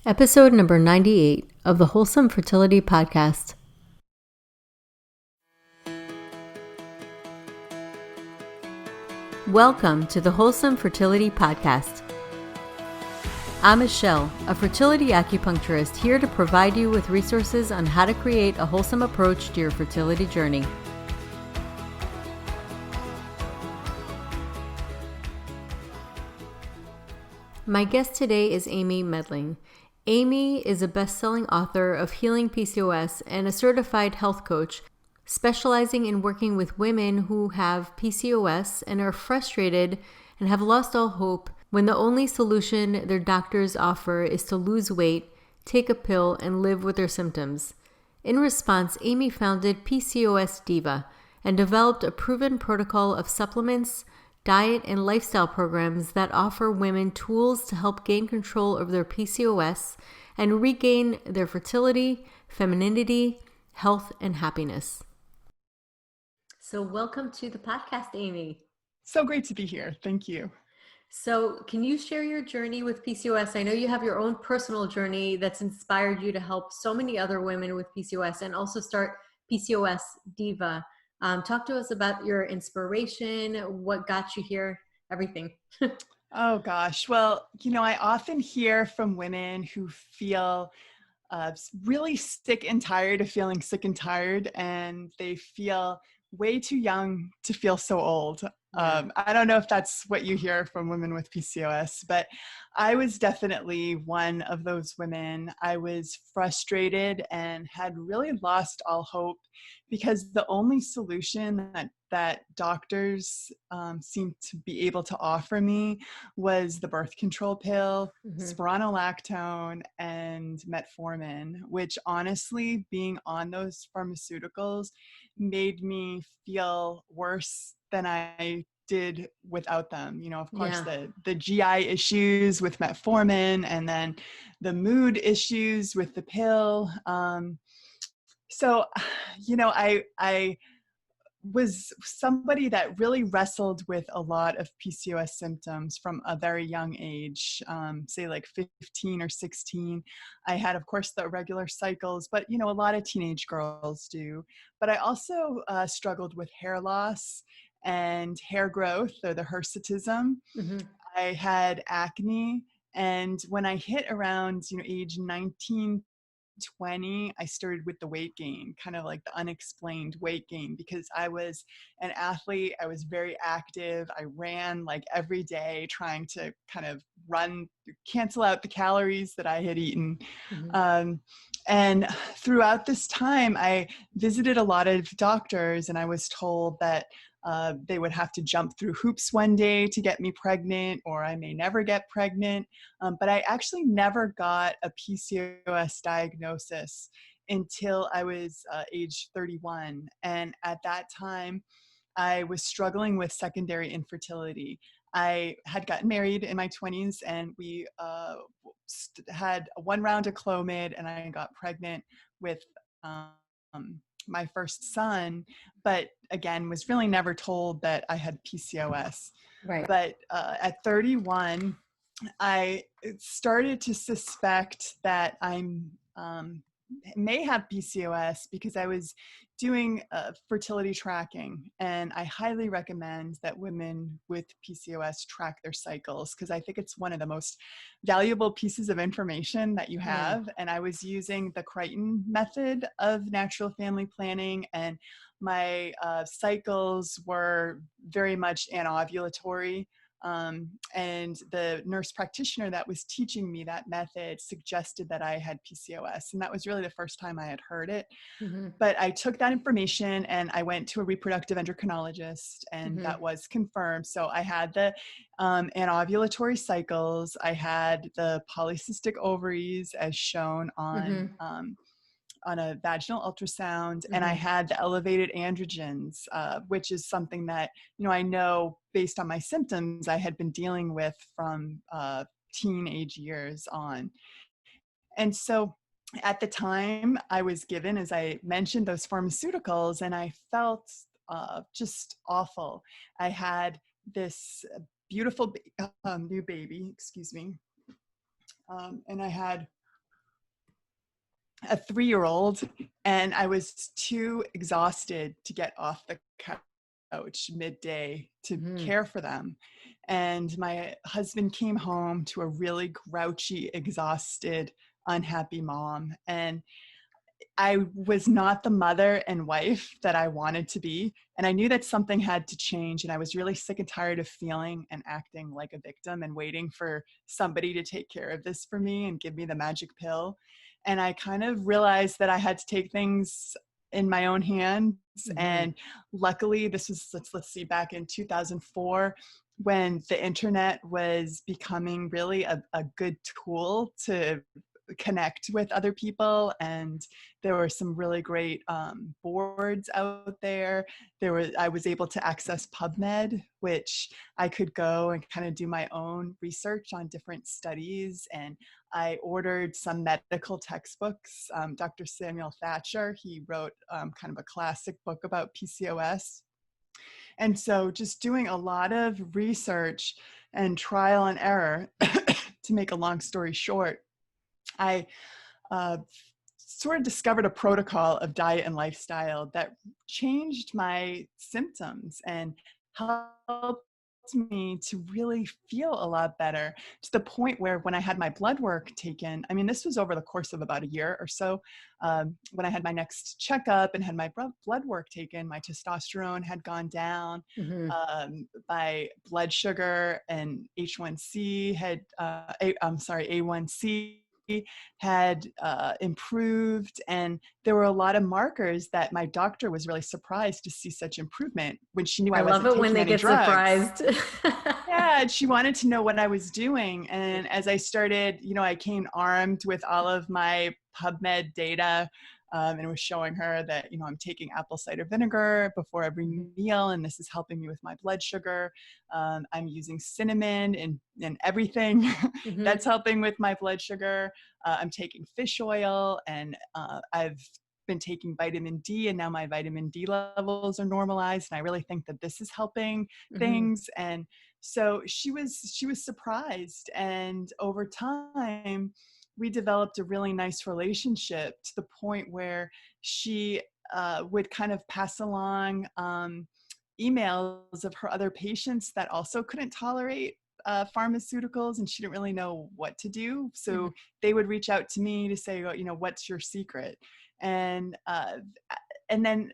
Episode number 98 of the Wholesome Fertility Podcast. Welcome to the Wholesome Fertility Podcast. I'm Michelle, a fertility acupuncturist here to provide you with resources on how to create a wholesome approach to your fertility journey. My guest today is Amy Medling. Amy is a best-selling author of Healing PCOS and a certified health coach, specializing in working with women who have PCOS and are frustrated and have lost all hope when the only solution their doctors offer is to lose weight, take a pill, and live with their symptoms. In response, Amy founded PCOS Diva and developed a proven protocol of supplements, diet, and lifestyle programs that offer women tools to help gain control over their PCOS and regain their fertility, femininity, health, and happiness. So welcome to the podcast, Amy. So great to be here. Thank you. So can you share your journey with PCOS? I know you have your own personal journey that's inspired you to help so many other women with PCOS and also start PCOS Diva. Talk to us about your inspiration, what got you here, everything. Oh gosh. Well, I often hear from women who feel really sick and tired of feeling sick and tired, and they feel way too young to feel so old. I don't know if that's what you hear from women with PCOS, but I was definitely one of those women. I was frustrated and had really lost all hope because the only solution that doctors seemed to be able to offer me was the birth control pill, spironolactone, and metformin, which honestly, being on those pharmaceuticals made me feel worse than I did without them. Of course, the GI issues with metformin, and then the mood issues with the pill. So, I was somebody that really wrestled with a lot of PCOS symptoms from a very young age, say like 15 or 16. I had, of course, the irregular cycles, but, a lot of teenage girls do. But I also struggled with hair loss and hair growth, or the hirsutism. I had acne. And when I hit around, age 19, 20, I started with the weight gain, kind of like the unexplained weight gain, because I was an athlete. I was very active. I ran like every day, trying to kind of cancel out the calories that I had eaten. And throughout this time, I visited a lot of doctors, and I was told that they would have to jump through hoops one day to get me pregnant, or I may never get pregnant. But I actually never got a PCOS diagnosis until I was age 31. And at that time, I was struggling with secondary infertility. I had gotten married in my 20s, and we had one round of Clomid, and I got pregnant with my first son, but again, was really never told that I had PCOS. Right. But at 31, I started to suspect that I may have PCOS because I was doing fertility tracking, and I highly recommend that women with PCOS track their cycles, because I think it's one of the most valuable pieces of information that you have. And I was using the Crichton method of natural family planning, and my cycles were very much anovulatory. And the nurse practitioner that was teaching me that method suggested that I had PCOS. And that was really the first time I had heard it. But I took that information and I went to a reproductive endocrinologist, and that was confirmed. So I had the anovulatory cycles. I had the polycystic ovaries as shown on a vaginal ultrasound, and I had the elevated androgens, which is something that, I know based on my symptoms I had been dealing with from teenage years on. And so at the time I was given, as I mentioned, those pharmaceuticals, and I felt just awful. I had this beautiful new baby, and I had a 3-year-old, and I was too exhausted to get off the couch midday to Mhm. care for them. And my husband came home to a really grouchy, exhausted, unhappy mom. And I was not the mother and wife that I wanted to be. And I knew that something had to change. And I was really sick and tired of feeling and acting like a victim and waiting for somebody to take care of this for me and give me the magic pill. And I kind of realized that I had to take things in my own hands. Mhm. And luckily, this was, let's see, back in 2004, when the internet was becoming really a good tool to connect with other people, and there were some really great boards out there. I was able to access PubMed, which I could go and kind of do my own research on different studies. And I ordered some medical textbooks. Dr. Samuel Thatcher, he wrote kind of a classic book about PCOS. And so just doing a lot of research and trial and error, to make a long story short, I uh, sort of discovered a protocol of diet and lifestyle that changed my symptoms and helped me to really feel a lot better, to the point where when I had my blood work taken, I mean, this was over the course of about a year or so, when I had my next checkup and had my blood work taken, my testosterone had gone down, Mhm. my blood sugar and H1C had, A1C had improved, and there were a lot of markers that my doctor was really surprised to see such improvement when she knew I I love wasn't it when taking they any get drugs. surprised. Yeah, and she wanted to know what I was doing. And as I started, I came armed with all of my PubMed data, and was showing her that, I'm taking apple cider vinegar before every Mhm. meal, and this is helping me with my blood sugar. I'm using cinnamon in everything. That's Mhm. helping with my blood sugar. I'm taking fish oil, and I've been taking vitamin D, and now my vitamin D levels are normalized. And I really think that this is helping Mhm. things. And so she was surprised, and over time we developed a really nice relationship, to the point where she would kind of pass along emails of her other patients that also couldn't tolerate pharmaceuticals, and she didn't really know what to do. Mhm. So they would reach out to me to say, well, what's your secret? And and then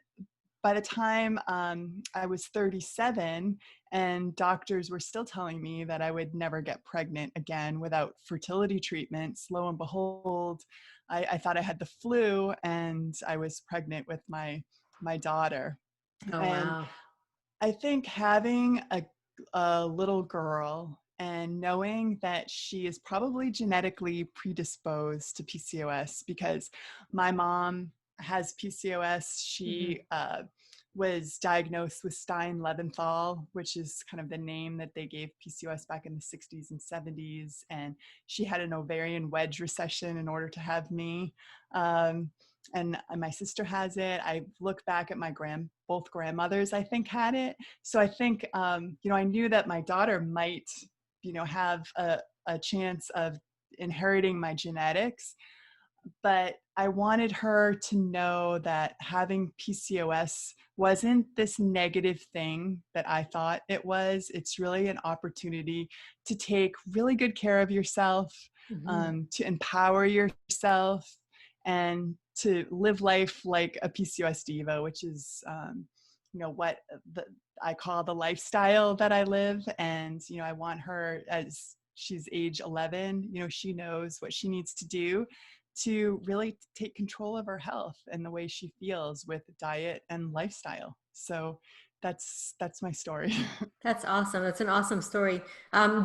by the time I was 37, and doctors were still telling me that I would never get pregnant again without fertility treatments, lo and behold, I thought I had the flu, and I was pregnant with my daughter. Oh, And wow. I think having a little girl and knowing that she is probably genetically predisposed to PCOS, because my mom has PCOS. Mhm. She was diagnosed with Stein-Leventhal, which is kind of the name that they gave PCOS back in the 60s and 70s. And she had an ovarian wedge recession in order to have me. Um, and my sister has it. I look back at both grandmothers, I think, had it. So I think, I knew that my daughter might, have a chance of inheriting my genetics, but I wanted her to know that having PCOS wasn't this negative thing that I thought it was. It's really an opportunity to take really good care of yourself, Mhm. to empower yourself, and to live life like a PCOS diva, which is, what I call the lifestyle that I live. And, I want her, as she's age 11, she knows what she needs to do to really take control of her health and the way she feels with diet and lifestyle. So that's my story. That's awesome. That's an awesome story.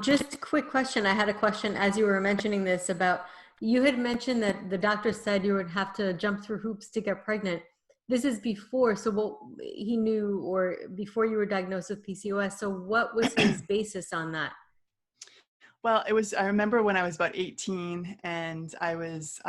Just a quick question. I had a question as you were mentioning this about, you had mentioned that the doctor said you would have to jump through hoops to get pregnant. This is before, so what he knew, or before you were diagnosed with PCOS. So what was his basis on that? Well, I remember when I was about 18, and I was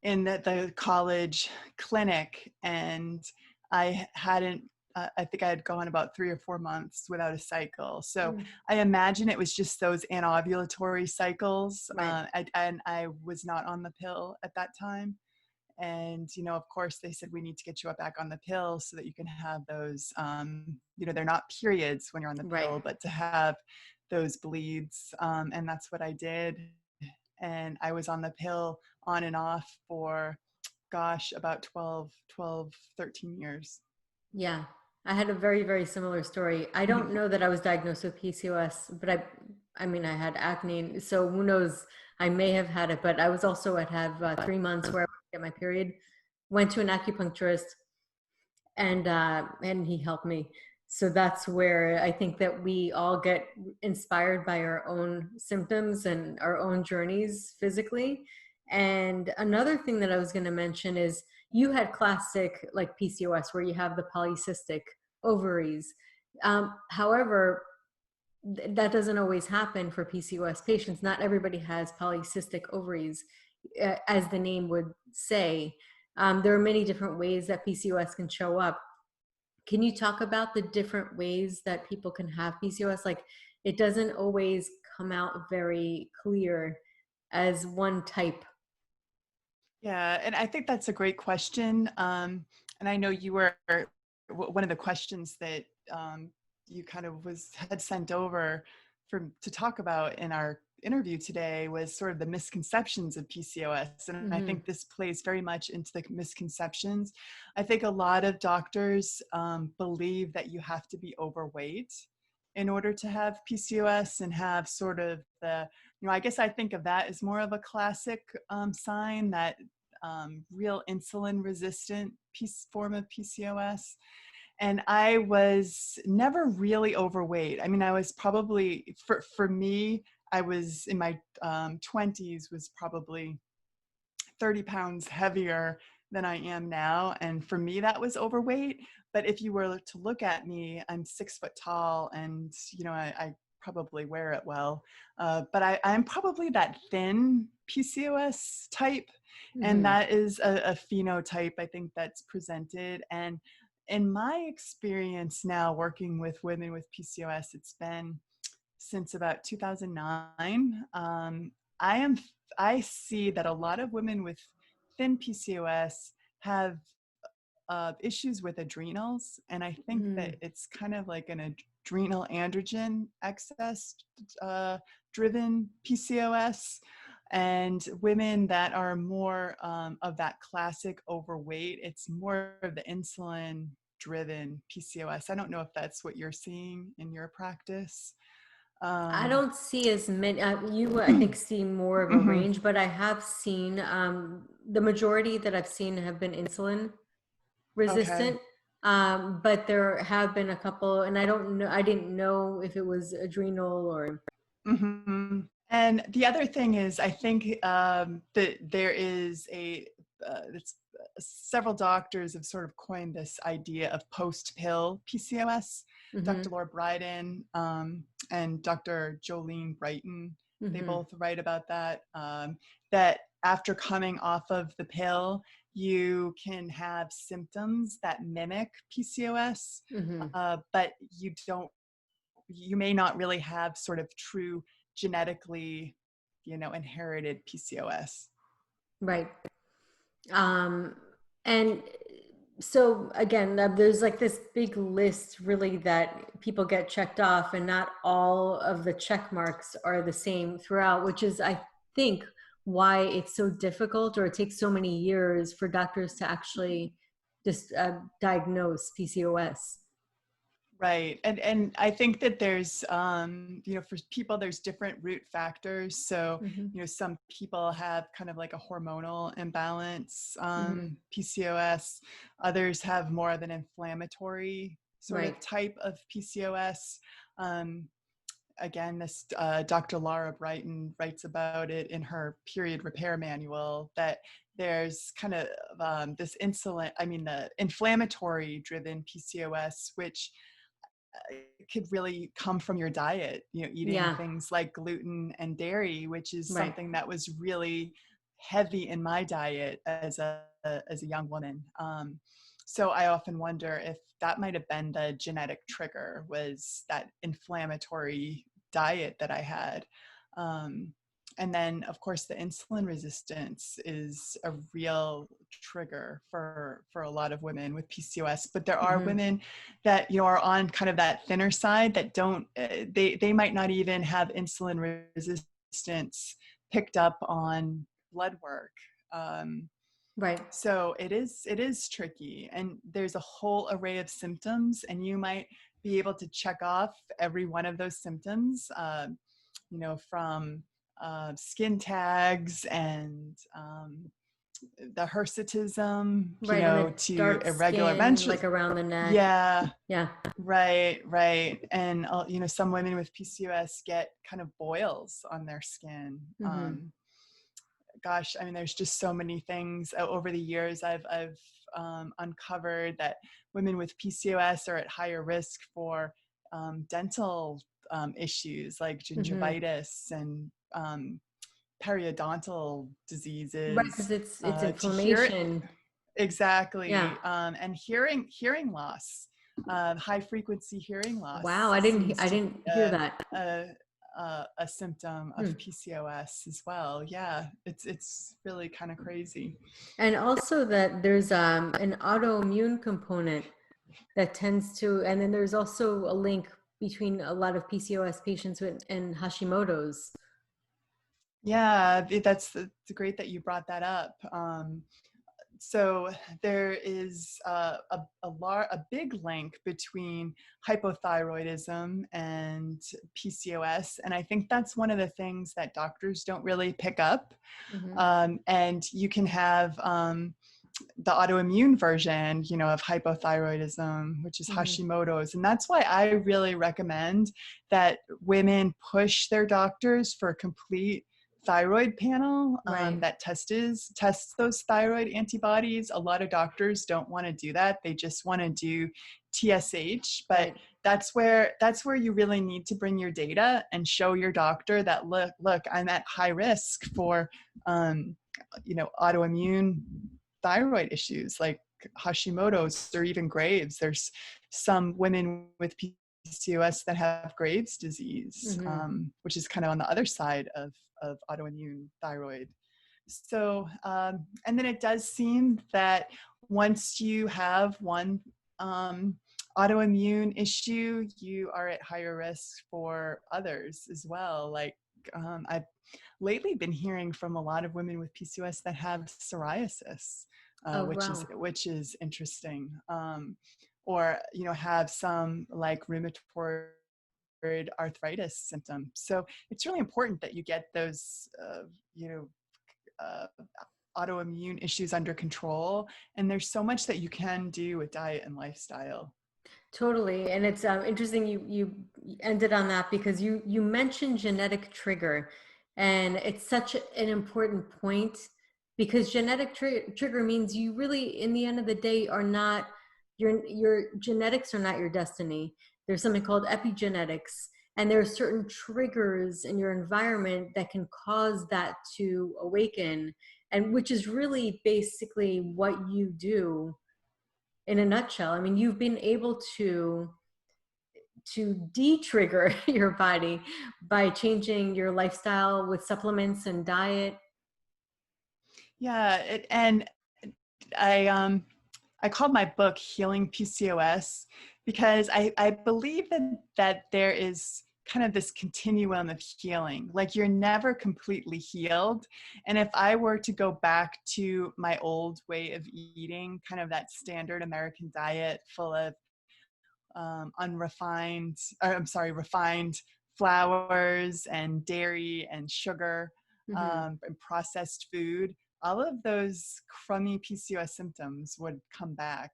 in the college clinic, and I hadn't I think I had gone about 3 or 4 months without a cycle. So Mm, I imagine it was just those anovulatory cycles. right. And I was not on the pill at that time. And, of course, they said we need to get you back on the pill so that you can have those, they're not periods when you're on the Right. pill, but to have those bleeds. And that's what I did. And I was on the pill on and off for, gosh, about 13 years. Yeah. I had a very, very similar story. I don't know that I was diagnosed with PCOS, but I mean, I had acne. So who knows? I may have had it, but I was also had 3 months where I would get my period. Went to an acupuncturist, and he helped me. So that's where I think that we all get inspired by our own symptoms and our own journeys physically. And another thing that I was going to mention is you had classic like PCOS where you have the polycystic ovaries. However, that doesn't always happen for PCOS patients. Not everybody has polycystic ovaries, as the name would say. There are many different ways that PCOS can show up. Can you talk about the different ways that people can have PCOS? Like, it doesn't always come out very clear as one type. Yeah, and I think that's a great question. And I know you were one of the questions that you kind of had sent over to talk about in our interview today was sort of the misconceptions of PCOS. And I Mm-hmm. think this plays very much into the misconceptions. I think a lot of doctors believe that you have to be overweight in order to have PCOS and have sort of I guess I think of that as more of a classic sign that real insulin resistant form of PCOS. And I was never really overweight. I mean, I was probably, for me, I was in my 20s, was probably 30 pounds heavier than I am now. And for me, that was overweight. But if you were to look at me, I'm 6 foot tall and, I probably wear it well. But I'm probably that thin PCOS type. And Mm-hmm. that is a phenotype, I think, that's presented. And in my experience now working with women with PCOS, it's been since about 2009. I am I see that a lot of women with thin PCOS have issues with adrenals, and I think Mm-hmm. that it's kind of like an adrenal androgen excess driven PCOS. And women that are more of that classic overweight, it's more of the insulin driven PCOS. I don't know if that's what you're seeing in your practice. I Um, don't see as many. You, I think, see more of a mhm. range, but I have seen the majority that I've seen have been insulin Okay. resistant. But there have been a couple, and I don't know. I didn't know if it was adrenal or. And the other thing is, I think that there is several doctors have sort of coined this idea of post-pill PCOS. Mm-hmm. Dr. Laura Bryden and Dr. Jolene Brighton, they Mm-hmm. both write about that, that after coming off of the pill, you can have symptoms that mimic PCOS, Mm-hmm. but you may not really have sort of true genetically, inherited PCOS. Right. Um, and so again, there's like this big list really that people get checked off, and not all of the check marks are the same throughout, which is, I think, why it's so difficult, or it takes so many years for doctors to actually just diagnose PCOS. Right. And I think that there's, for people, there's different root factors. So, Mm-hmm. some people have kind of like a hormonal imbalance, Mm-hmm. PCOS. Others have more of an inflammatory sort Right. of type of PCOS. Um, Again, this Dr. Laura Brighton writes about it in her period repair manual, that there's kind of the inflammatory driven PCOS, which could really come from your diet, eating Yeah. things like gluten and dairy, which is Right. something that was really heavy in my diet as a young woman. So I often wonder if that might have been the genetic trigger, was that inflammatory diet that I had. Um, and then, of course, the insulin resistance is a real trigger for a lot of women with PCOS. But there are women that, you know, are on kind of that thinner side that don't, they might not even have insulin resistance picked up on blood work. Right. So it is tricky, and there's a whole array of symptoms, and you might be able to check off every one of those symptoms, you know, from skin tags and the hirsutism, you Right. And know, the to dark irregular skin, menstrual. like around the neck. Yeah, Yeah. right. And you know, some women with PCOS get kind of boils on their skin. Gosh, I mean, there's just so many things over the years I've uncovered that women with PCOS are at higher risk for dental issues like gingivitis and periodontal Right. diseases. Because it's To hear it inflammation. Yeah. exactly, and hearing loss, high frequency hearing Wow. loss seems I to didn't be hear that. a symptom of PCOS as well. Yeah, it's really kind of crazy. And also that there's an autoimmune component that tends to, and then there's also a link between a lot of PCOS patients and Hashimoto's. Yeah, that's great that you brought that up. So there is a big link between hypothyroidism and PCOS, and I think that's one of the things that doctors don't really pick up. And you can have the autoimmune version, you know, of hypothyroidism, which is Hashimoto's. And that's why I really recommend that women push their doctors for a complete thyroid panel Right. that tests those thyroid antibodies. A lot of doctors don't want to do that. They just want to do TSH, but Right. that's where you really need to bring your data and show your doctor that look, I'm at high risk for you know, autoimmune thyroid issues like Hashimoto's or even Graves'. There's some women with PCOS that have Graves' disease, which is kind of on the other side of autoimmune thyroid. So, and then it does seem that once you have one autoimmune issue, you are at higher risk for others as well. Like I've lately been hearing from a lot of women with PCOS that have psoriasis, Oh, wow. which is interesting, or you know, have some like rheumatoid arthritis symptoms. So it's really important that you get those you know, autoimmune issues under control. And there's so much that you can do with diet and lifestyle. Totally. And it's interesting you ended on that because you mentioned genetic trigger, and it's such an important point because genetic trigger means you really, in the end of the day, are not your genetics are not your destiny. There's something called epigenetics, and there are certain triggers in your environment that can cause that to awaken, and which is really basically what you do in a nutshell. I mean, you've been able to de-trigger your body by changing your lifestyle with supplements and diet. Yeah, and I called my book Healing PCOS because I believe that there is kind of this continuum of healing. Like you're never completely healed. And if I were to go back to my old way of eating, kind of that standard American diet full of refined flours and dairy and sugar, and processed food, all of those crummy PCOS symptoms would come back.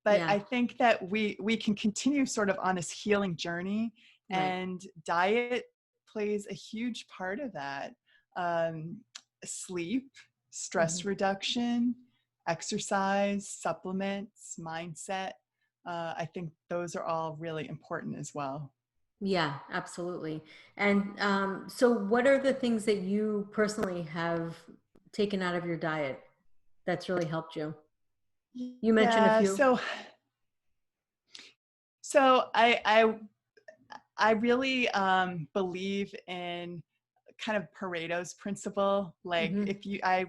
But Yeah. I think that we can continue sort of on this healing journey, Right. and diet plays a huge part of that. Sleep, stress reduction, exercise, supplements, mindset. I think those are all really important as well. Yeah, absolutely. And so what are the things that you personally have taken out of your diet that's really helped you? You mentioned a Yeah. few. So I really believe in kind of Pareto's principle. Like Mm-hmm. if I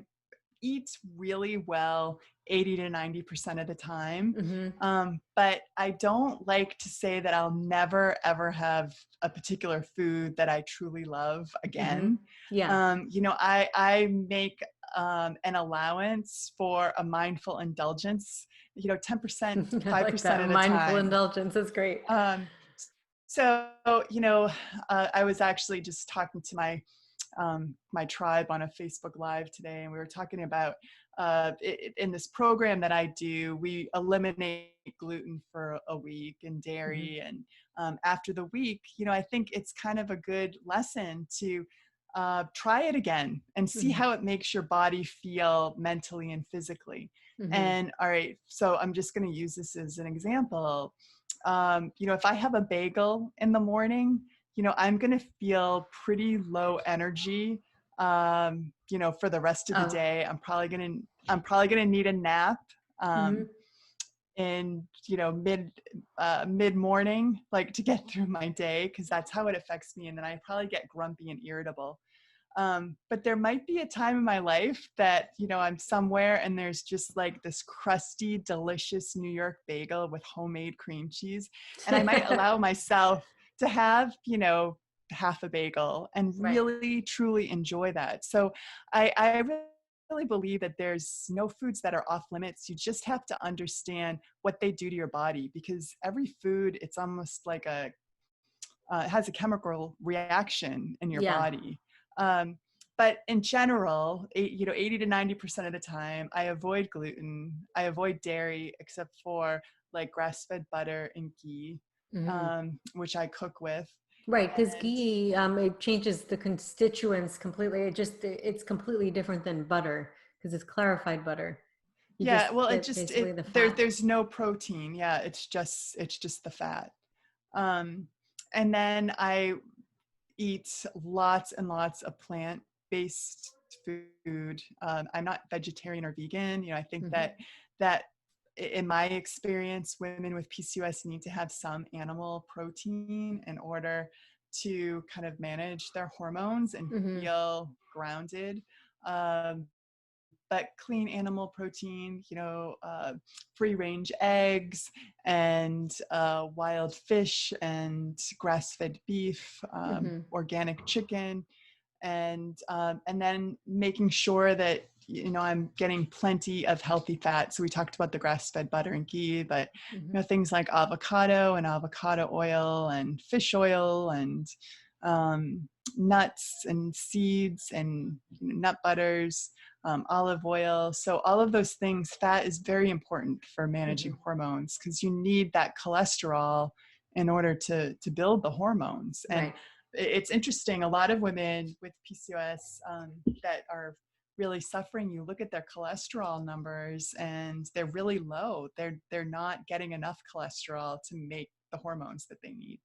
eat really well 80 to 90% of the time. Mm-hmm. But I don't like to say that I'll never, ever have a particular food that I truly love Mm-hmm. again. Yeah. I make an allowance for a mindful indulgence, 10%, I like 5% that. of the Mindful time. indulgence is great. Um, so, I was actually just talking to my tribe on a Facebook Live today, and we were talking about in this program that I do, we eliminate gluten for a week and Mm-hmm. dairy, and after the week, I think it's kind of a good lesson to try it again and see Mm-hmm. how it makes your body feel mentally and physically. Mm-hmm. And all right, so I'm just going to use this as an example. If I have a bagel in the morning, I'm going to feel pretty low energy, for the rest of the Oh. day. I'm probably going to need a nap, Mm-hmm. in, mid morning, like to get through my day, because that's how it affects me. And then I probably get grumpy and irritable. But there might be a time in my life that, I'm somewhere and there's just like this crusty, delicious New York bagel with homemade cream cheese. And I might allow myself to have, half a bagel and Right. really, truly enjoy that. So I really believe that there's no foods that are off limits. You just have to understand what they do to your body, because every food, it's almost like it has a chemical reaction in your Yeah. body. Um, but in general, 80 to 90% of the time, I avoid gluten. I avoid dairy, except for like grass-fed butter and ghee, Mm-hmm. which I cook with. Right, because And ghee, it changes the constituents completely. It's completely different than butter because it's clarified butter. You just yeah, well, get basically the fat. there's no protein. Yeah, it's just the fat. And then I eat lots and lots of plant-based food. I'm not vegetarian or vegan. I think Mm-hmm. that in my experience, women with PCOS need to have some animal protein in order to kind of manage their hormones and Mm-hmm. feel grounded. But clean animal protein, free range eggs and wild fish and grass fed beef, Mm-hmm. organic chicken, and then making sure that I'm getting plenty of healthy fat. So we talked about the grass fed butter and ghee, but Mm-hmm. things like avocado and avocado oil and fish oil and nuts and seeds and nut butters, olive oil. So all of those things, fat is very important for Mm-hmm. managing hormones, because you need that cholesterol in order to build the hormones. And Right. it's interesting, a lot of women with PCOS that are really suffering, you look at their cholesterol numbers and they're really low. They're not getting enough cholesterol to make the hormones that they need.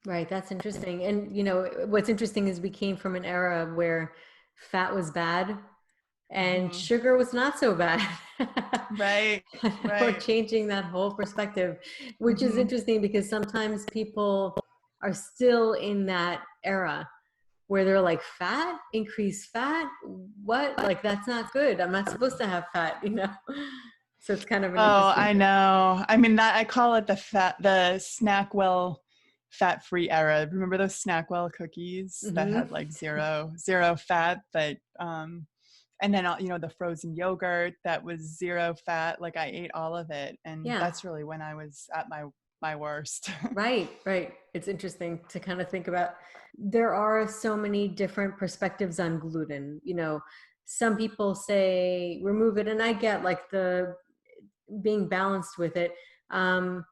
Right. That's interesting. And what's interesting is we came from an era where fat was bad and Hmm. sugar was not so bad. Right, We're right. changing that whole perspective, which is Hmm. interesting because sometimes people are still in that era where they're like, fat, increase fat, what? Like, that's not good. I'm not supposed to have fat. So it's kind of an Oh, interesting I thing. know. I mean, that I call it the Snackwell fat-free era. Remember those Snackwell cookies that Hmm. had like zero fat, but and then the frozen yogurt that was zero fat. Like I ate all of it, and Yeah. that's really when I was at my worst. Right, right. It's interesting to kind of think about. There are so many different perspectives on gluten. Some people say remove it, and I get like the being balanced with it. Um,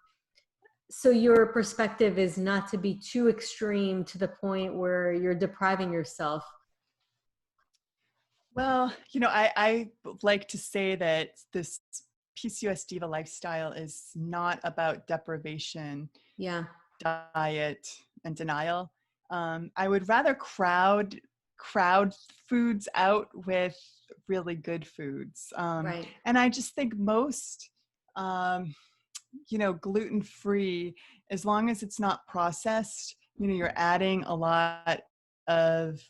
so your perspective is not to be too extreme to the point where you're depriving yourself. Well, I like to say that this PCOS Diva lifestyle is not about deprivation, Yeah. diet, and denial. I would rather crowd foods out with really good foods. Right. And I just think most, gluten-free, as long as it's not processed, you're adding a lot of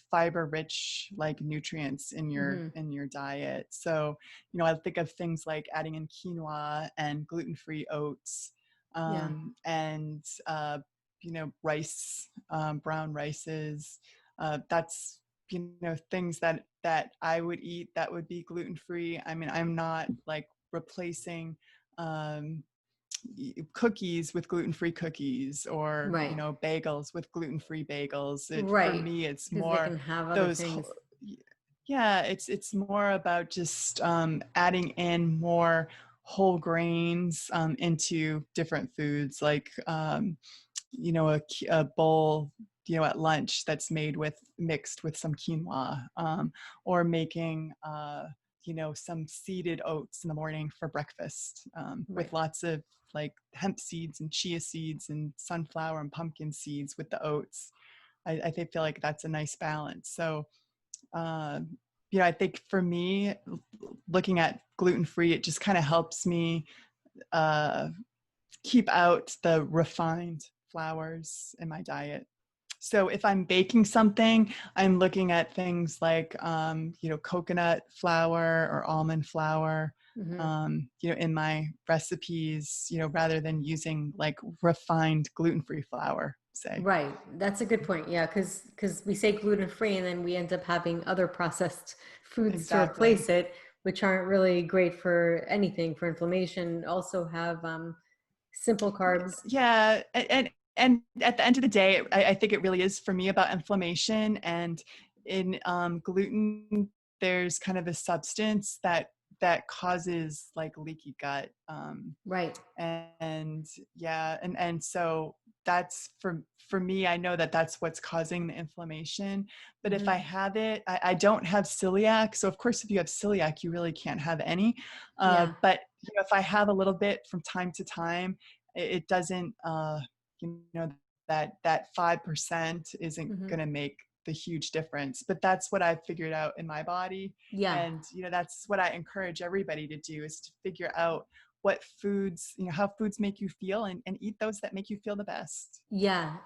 fiber-rich like nutrients in your Hmm. diet. So, I think of things like adding in quinoa and gluten-free oats, Yeah. and rice, brown rices. That's things that I would eat that would be gluten-free. I mean, I'm not like replacing um, cookies with gluten-free cookies, or Right. bagels with gluten-free bagels. For Right. me, it's Because they more can have other those things. yeah, it's more about just adding in more whole grains into different foods, like a bowl at lunch that's mixed with some quinoa, or making some seeded oats in the morning for breakfast, with Right. lots of like hemp seeds and chia seeds and sunflower and pumpkin seeds with the oats. I think feel like that's a nice balance. So I think for me, looking at gluten-free, it just kind of helps me uh, keep out the refined flours in my diet. So if I'm baking something, I'm looking at things like, coconut flour or almond flour, Hmm. in my recipes, rather than using like refined gluten-free flour, say. Right. That's a good point. Yeah, because we say gluten free and then we end up having other processed foods to Exactly. replace it, which aren't really great for anything, for inflammation. Also have simple carbs. Yeah, and at the end of the day, I think it really is for me about inflammation. And in gluten, there's kind of a substance that causes like leaky gut. Right. And yeah, and so that's for me, I know that that's what's causing the inflammation. But if I Hmm. have it, I don't have celiac, so of course if you have celiac, you really can't have any. Yeah. But if I have a little bit from time to time, it doesn't you know that 5% isn't Hmm. going to make the huge difference. But that's what I've figured out in my body. Yeah. And that's what I encourage everybody to do, is to figure out what foods, how foods make you feel, and eat those that make you feel the best. Yeah,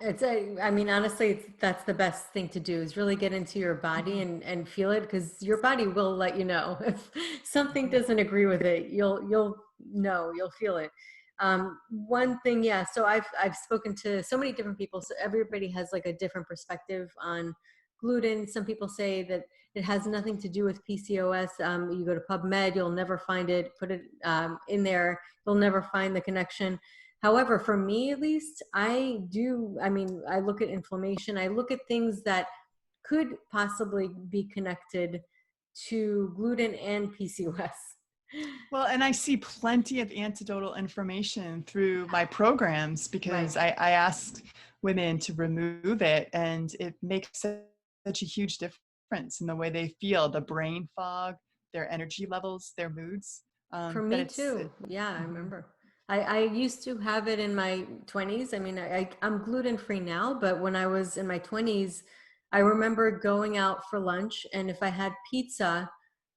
I mean, honestly, that's the best thing to do is really get into your body Hmm. and feel it because your body will let you know if something Hmm. doesn't agree with it. You'll know, you'll feel it. One thing, yeah. So I've spoken to so many different people. So everybody has like a different perspective on gluten. Some people say that it has nothing to do with PCOS. You go to PubMed, you'll never find it. Put it in there, you'll never find the connection. However, for me at least, I mean, I look at inflammation, I look at things that could possibly be connected to gluten and PCOS. Well, and I see plenty of anecdotal information through my programs, Right. because I ask women to remove it, and it makes such a huge difference in the way they feel, the brain fog, their energy levels, their moods. For That me it's too. Yeah, I mhm. remember. I used to have it in my 20s. I mean, I'm gluten free now, but when I was in my 20s, I remember going out for lunch, and if I had pizza,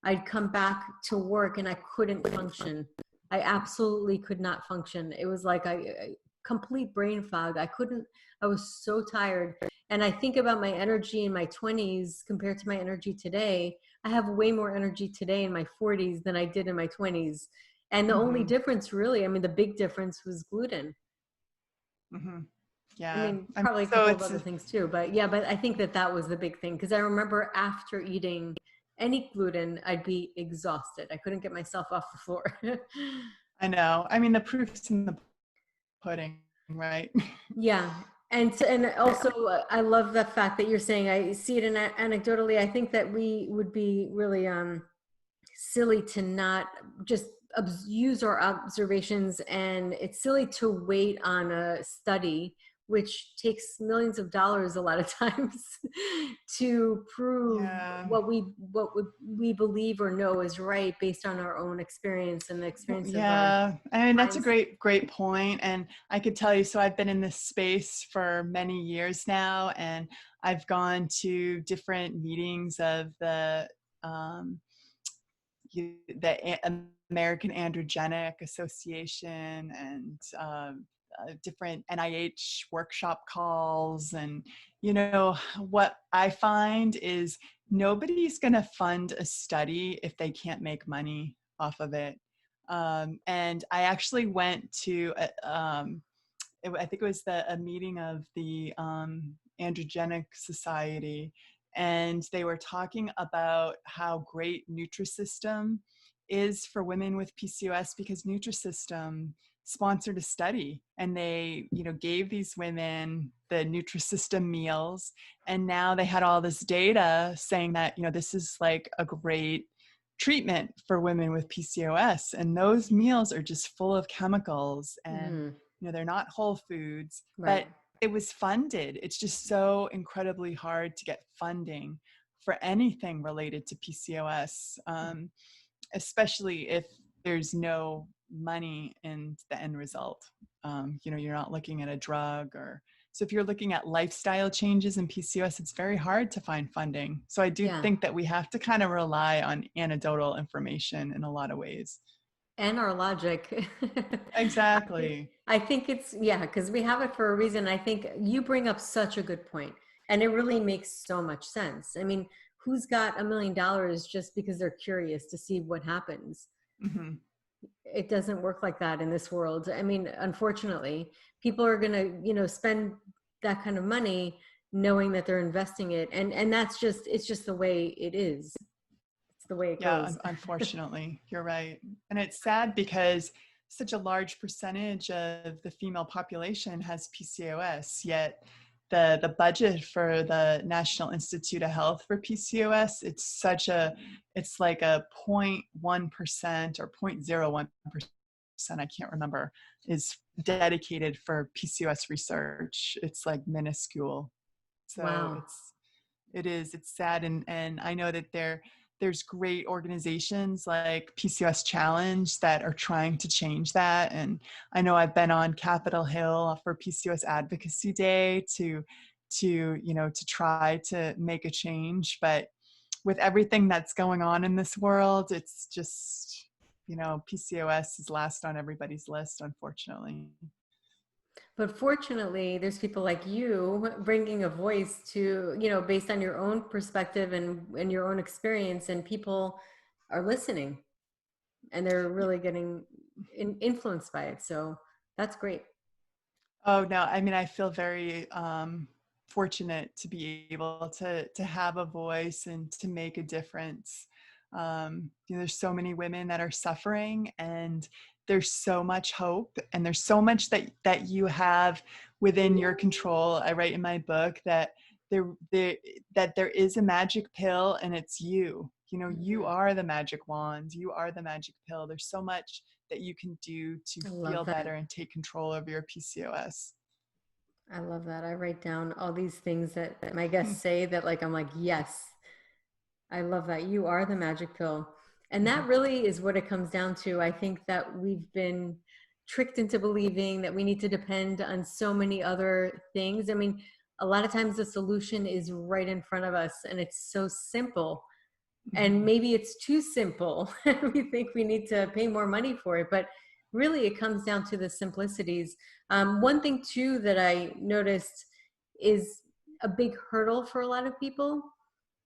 I'd come back to work and I couldn't function. I absolutely could not function. It was like complete brain fog. I was so tired. And I think about my energy in my 20s compared to my energy today. I have way more energy today in my 40s than I did in my 20s. And the only Mhm. difference really, I mean, the big difference was gluten. Mhm. I Yeah. mean, I mean, probably a so couple of it's other things too, but yeah, but I think that that was the big thing because I remember after eating any gluten, I'd be exhausted. I couldn't get myself off the floor. I know. I mean, the proof's in the pudding, right? Yeah. And also, I love the fact that you're saying I see it anecdotally. I think that we would be really silly to not just use our observations, and it's silly to wait on a study which takes millions of dollars a lot of times to prove Yeah. what we believe or know is right based on our own experience and the Well, experience of our yeah, I mean, that's a clients. great point. And I could tell you, so I've been in this space for many years now, and I've gone to different meetings of the the American Androgenic Association and different NIH workshop calls. And, what I find is nobody's going to fund a study if they can't make money off of it. And I actually went to, I think it was a meeting of the Androgenic Society, and they were talking about how great Nutrisystem is for women with PCOS, because Nutrisystem sponsored a study, and they gave these women the Nutrisystem meals, and now they had all this data saying that this is like a great treatment for women with PCOS, and those meals are just full of chemicals, and they're not whole foods, Right. but it was funded. It's just so incredibly hard to get funding for anything related to PCOS, especially if there's no money in the end result. You're not looking at a drug, or so if you're looking at lifestyle changes in PCOS, it's very hard to find funding. So I do think that we have to kind of rely on anecdotal information in a lot of ways. And our logic. Exactly. I think it's, yeah, because we have it for a reason. I think you bring up such a good point, and it really makes so much sense. I mean, who's got $1 million just because they're curious to see what happens? Mm-hmm. It doesn't work like that in this world. I mean, unfortunately, people are going to, spend that kind of money knowing that they're investing it. And that's just, it's just the way it is. It's the way it goes. Unfortunately, you're right. And it's sad because such a large percentage of the female population has PCOS, yet the budget for the National Institute of Health for PCOS, it's like a 0.1% or 0.01%, I can't remember, is dedicated for PCOS research. It's like minuscule. So Wow. it's sad. And I know that there's great organizations like PCOS Challenge that are trying to change that. And I know I've been on Capitol Hill for PCOS Advocacy Day to try to make a change. But with everything that's going on in this world, it's just, PCOS is last on everybody's list, unfortunately. But fortunately, there's people like you bringing a voice to, based on your own perspective and your own experience, and people are listening and they're really getting influenced by it. So that's great. Oh, no, I mean, I feel very fortunate to be able to have a voice and to make a difference. There's so many women that are suffering, and there's so much hope, and there's so much that you have within your control. I write in my book that there is a magic pill, and it's you. You are the magic wand. You are the magic pill. There's so much that you can do to I love feel that. better and take control over your PCOS. I love that. I write down all these things that my guests say that I'm like, yes, I love that. You are the magic pill. And that really is what it comes down to. I think that we've been tricked into believing that we need to depend on so many other things. I mean, a lot of times the solution is right in front of us and it's so simple. And maybe it's too simple. We think we need to pay more money for it, but really it comes down to the simplicities. One thing too that I noticed is a big hurdle for a lot of people.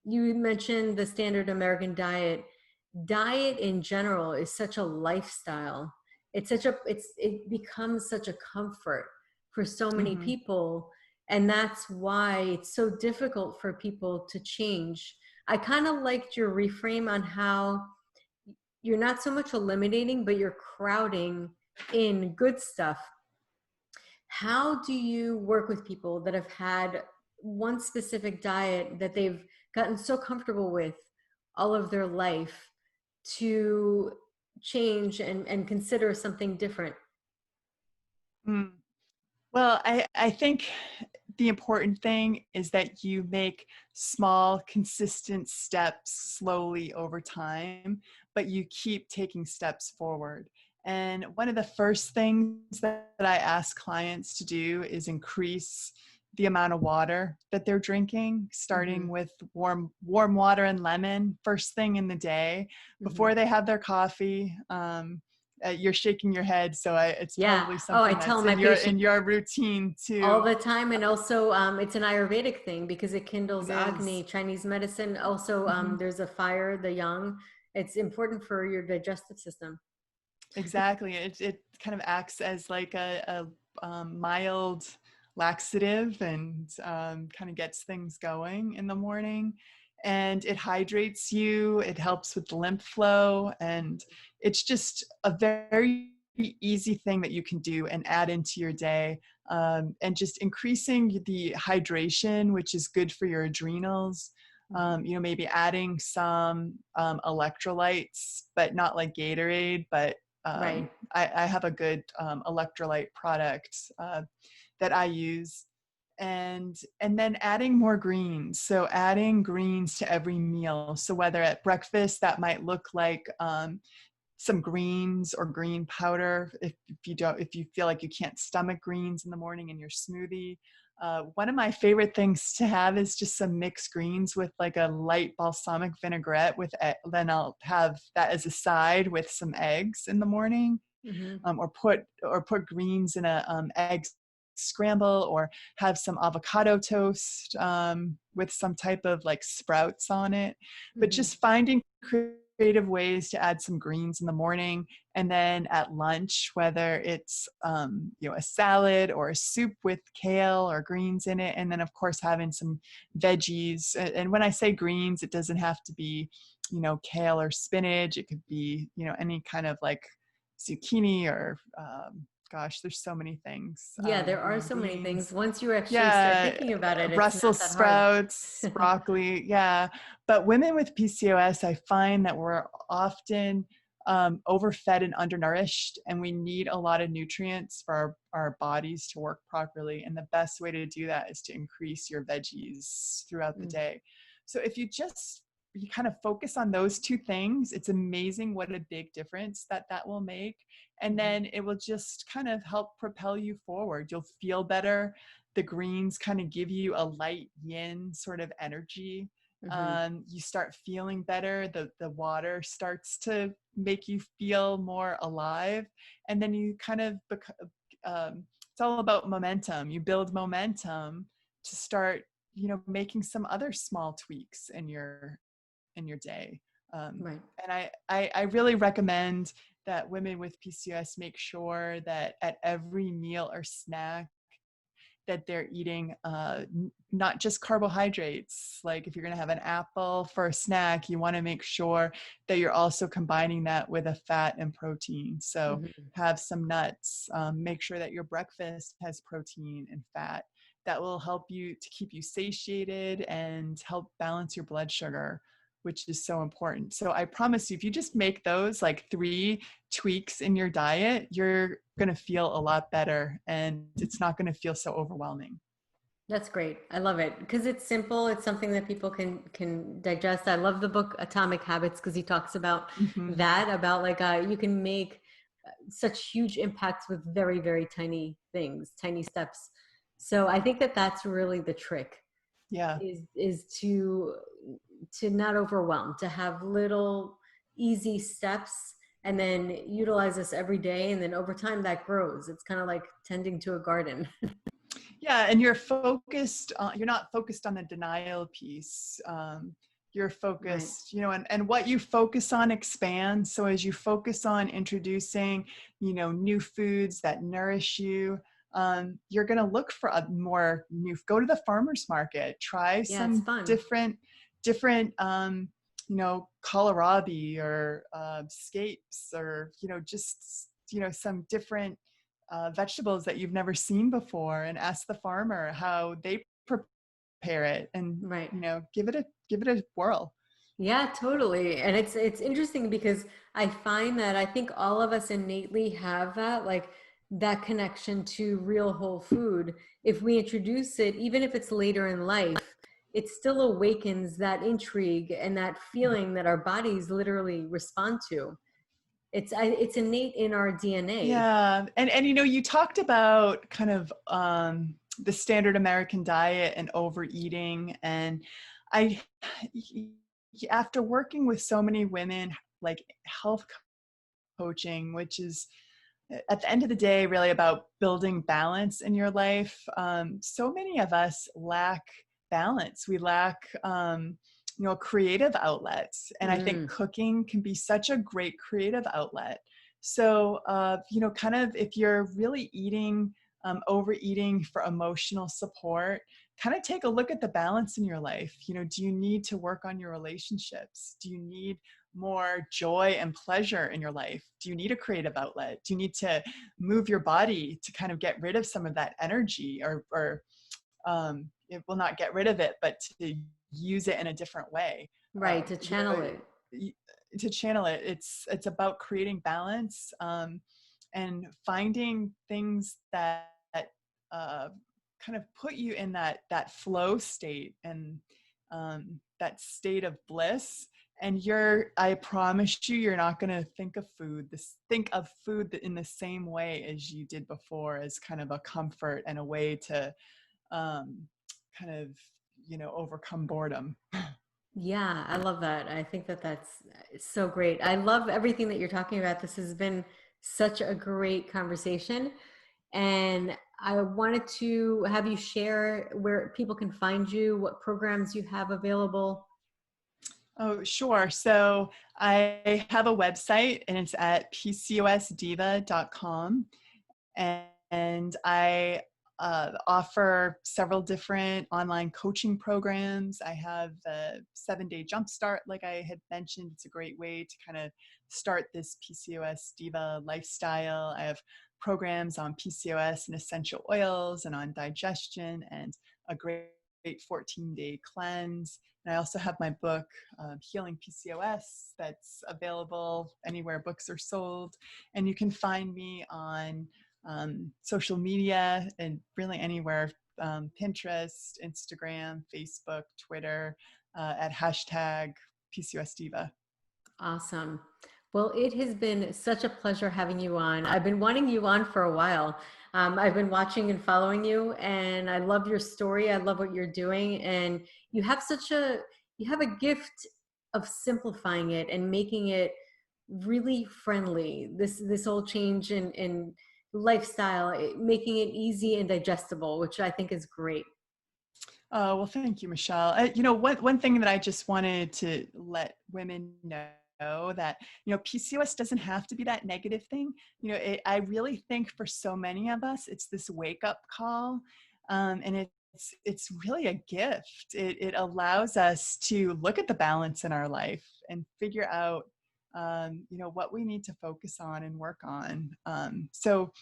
You mentioned the standard American diet. Diet in general is such a lifestyle. It becomes such a comfort for so many Mm-hmm. people. And that's why it's so difficult for people to change. I kind of liked your reframe on how you're not so much eliminating, but you're crowding in good stuff. How do you work with people that have had one specific diet that they've gotten so comfortable with all of their life to change and consider something different? Mm. Well, I think the important thing is that you make small, consistent steps slowly over time, but you keep taking steps forward. And one of the first things that I ask clients to do is increase the amount of water that they're drinking, starting Mm-hmm. with warm water and lemon first thing in the day Mm-hmm. before they have their coffee. You're shaking your head, so it's Yeah. probably Oh, I something tell that's my in patients your routine all too. the time. And also, it's an Ayurvedic thing because it It kindles is. Agni, Chinese medicine. Also, Mhm. there's a fire, the yang. It's important for your digestive system. Exactly. It kind of acts as like a mild laxative and kind of gets things going in the morning. And it hydrates you. It helps with the lymph flow, and it's just a very easy thing that you can do and add into your day. And just increasing the hydration, which is good for your adrenals. Mhm. Maybe adding some electrolytes, but not like Gatorade, but Right. I have a good electrolyte product that I use, and then adding more greens. So adding greens to every meal. So whether at breakfast, that might look like some greens or green powder if you feel like you can't stomach greens in the morning in your smoothie. One of my favorite things to have is just some mixed greens with like a light balsamic vinaigrette then I'll have that as a side with some eggs in the morning, Mm-hmm. or put greens in a egg scramble, or have some avocado toast with some type of like sprouts on it. But Mm-hmm. just finding creative ways to add some greens in the morning, and then at lunch, whether it's a salad or a soup with kale or greens in it, and then of course having some veggies. And when I say greens, it doesn't have to be kale or spinach. It could be any kind of like zucchini or gosh, there's so many things. Yeah, there are Green so many things. beans, Once you actually start yeah, thinking about it, it's Brussels not that hard. sprouts, broccoli, yeah. But women with PCOS, I find that we're often overfed and undernourished, and we need a lot of nutrients for our bodies to work properly. And the best way to do that is to increase your veggies throughout the Mm. day. So if you kind of focus on those two things, it's amazing what a big difference that will make. And Mm-hmm. then it will just kind of help propel you forward. You'll feel better. The greens kind of give you a light yin sort of energy. Mm-hmm. You start feeling better. The water starts to make you feel more alive. And then you kind of it's all about momentum. You build momentum to start making some other small tweaks in your day. Right. And I really recommend that women with PCOS make sure that at every meal or snack that they're eating not just carbohydrates. Like if you're going to have an apple for a snack, you want to make sure that you're also combining that with a fat and protein. So Mm-hmm. have some nuts. Make sure that your breakfast has protein and fat. That will help you to keep you satiated and help balance your blood sugar, which is so important. So I promise you, if you just make those like 3 tweaks in your diet, you're going to feel a lot better, and it's not going to feel so overwhelming. That's great. I love it because it's simple. It's something that people can digest. I love the book Atomic Habits because he talks about Mm-hmm. that, about like you can make such huge impacts with very, very tiny things, tiny steps. So I think that that's really the trick Yeah. is to not overwhelm, to have little easy steps and then utilize this every day. And then over time that grows. It's kind of like tending to a garden. Yeah. And you're not focused on the denial piece. You're Right. focused, and what you focus on expands. So as you focus on introducing, new foods that nourish you, you're going to look for go to the farmer's market, try Yeah, it's some fun. different kohlrabi or scapes, or just some different vegetables that you've never seen before, and ask the farmer how they prepare it, and Right. give it a whirl. Yeah, totally. And it's interesting because I find that I think all of us innately have that, like that connection to real whole food. If we introduce it, even if it's later in life, it still awakens that intrigue and that feeling that our bodies literally respond to. It's innate in our DNA. Yeah. And you talked about kind of the standard American diet and overeating. And I, after working with so many women, like health coaching, which is at the end of the day really about building balance in your life. So many of us lack balance. We lack creative outlets, and I think cooking can be such a great creative outlet. So kind of if you're really overeating for emotional support, kind of take a look at the balance in your life. Do you need to work on your relationships? Do you need more joy and pleasure in your life? Do you need a creative outlet? Do you need to move your body to kind of get rid of some of that energy, or it will not get rid of it, but to use it in a different way? Right, to channel it. To channel it. It's about creating balance, and finding things that kind of put you in that flow state, and that state of bliss. And I promise you're not going to think of food in the same way as you did before, as kind of a comfort and a way to kind of overcome boredom. Yeah, I love that. I think that that's so great. I love everything that you're talking about. This has been such a great conversation. And I wanted to have you share where people can find you, what programs you have available. Oh, sure. So I have a website, and it's at PCOSdiva.com. And I offer several different online coaching programs. I have a 7-day jumpstart, like I had mentioned. It's a great way to kind of start this PCOS Diva lifestyle. I have programs on PCOS and essential oils, and on digestion, and a great 14-day cleanse. And I also have my book, Healing PCOS, that's available anywhere books are sold. And you can find me on social media, and really anywhere, Pinterest, Instagram, Facebook, Twitter, at hashtag PCOS Diva. Awesome. Well, it has been such a pleasure having you on. I've been wanting you on for a while. I've been watching and following you, and I love your story. I love what you're doing, and you have a gift of simplifying it and making it really friendly. This whole change in lifestyle, making it easy and digestible, which I think is great. Oh, well, thank you, Michelle. One thing that I just wanted to let women know, that, PCOS doesn't have to be that negative thing. I really think for so many of us, it's this wake up call. And it's really a gift. It allows us to look at the balance in our life and figure out, what we need to focus on and work on. So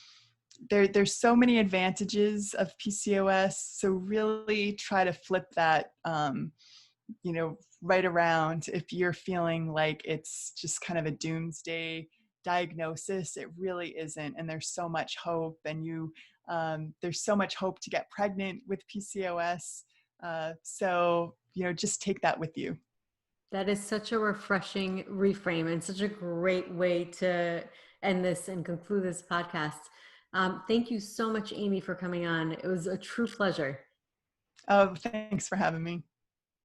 there's so many advantages of PCOS. So really try to flip that, right around. If you're feeling like it's just kind of a doomsday diagnosis, it really isn't. And there's so much hope, and there's so much hope to get pregnant with PCOS. So, just take that with you. That is such a refreshing reframe and such a great way to end this and conclude this podcast. Thank you so much, Amy, for coming on. It was a true pleasure. Oh, thanks for having me.